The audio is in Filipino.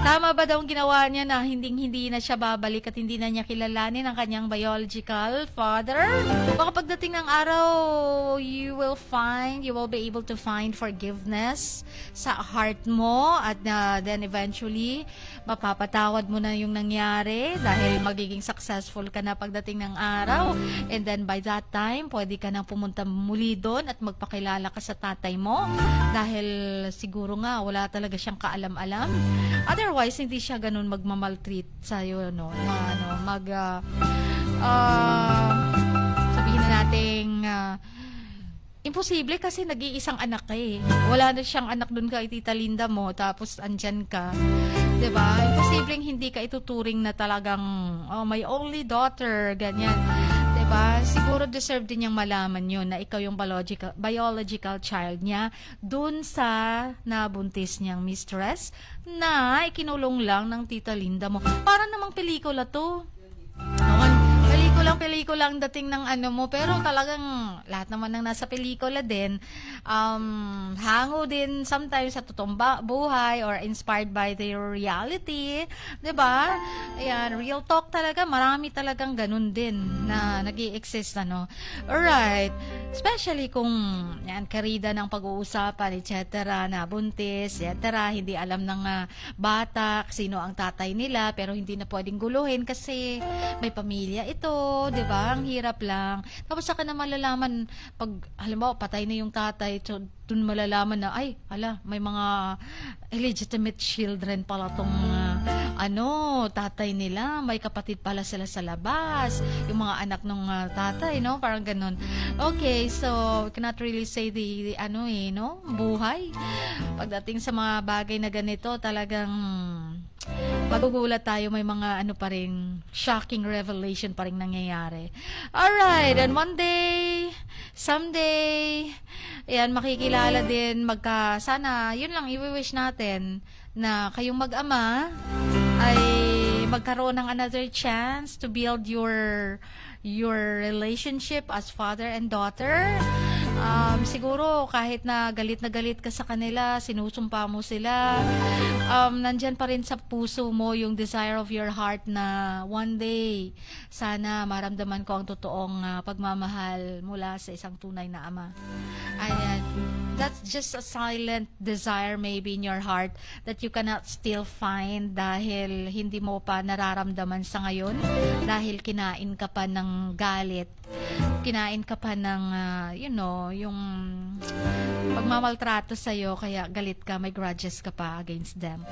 Tama ba daw ang ginawa niya na hinding-hindi na siya babalik at hindi na niya kilalanin ang kanyang biological father? Baka pagdating ng araw, you will be able to find forgiveness sa heart mo at then eventually, mapapatawad mo na yung nangyari dahil magiging successful ka na pagdating ng araw. And then by that time, pwede ka nang pumunta muli doon at magpakilala ka sa tatay mo dahil siguro nga wala talaga siyang kaalam-alam. Otherwise, hindi siya ganun magmamaltreat sa'yo, no? Sabihin na natin, imposible kasi nag-iisang anak ka eh. Wala na siyang anak dun kay Tita Linda mo, tapos andyan ka. 'Di ba? Imposibleng hindi ka ituturing na talagang, oh, my only daughter, ganyan. 'Di ba? Siguro deserve din niyang malaman yun na ikaw yung biological child niya dun sa nabuntis niyang mistress na ikinulong lang ng Tita Linda mo. Para namang pelikula to. Okay. Pelikula ang dating ng ano mo, pero talagang lahat naman ng nasa pelikula din, hango din sometimes sa totoong buhay or inspired by their reality, 'di ba? Ayan, real talk talaga, marami talagang ganun din na nag-i-exist, ano. Alright, especially kung yan, karida ng pag-uusapan, etc., na buntis, etc., hindi alam ng bata sino ang tatay nila, pero hindi na pwedeng guluhin kasi may pamilya ito, 'di ba? Ang hirap lang. Tapos saka na malalaman pag halimbawa patay na yung tatay, so dun malalaman na ay, may mga illegitimate children pala tong tatay nila, may kapatid pala sila sa labas, yung mga anak ng tatay, no? Parang ganun. Okay, so cannot really say the buhay. Pagdating sa mga bagay na ganito, talagang magugulat tayo, may mga pa rin shocking revelation pa rin nangyayari. Alright, and one day, someday, ayan, makikilala din, sana, yun lang, i-wish natin na kayong mag-ama ay magkaroon ng another chance to build your relationship as father and daughter. Siguro kahit na galit ka sa kanila, sinusumpa mo sila, nandyan pa rin sa puso mo yung desire of your heart na one day sana maramdaman ko ang totoong pagmamahal mula sa isang tunay na ama. Ayan, that's just a silent desire maybe in your heart that you cannot still find dahil hindi mo pa nararamdaman sa ngayon, dahil kinain ka pa ng galit, kinain ka pa ng yung pagmamaltrato sa'yo, kaya galit ka, may grudges ka pa against them.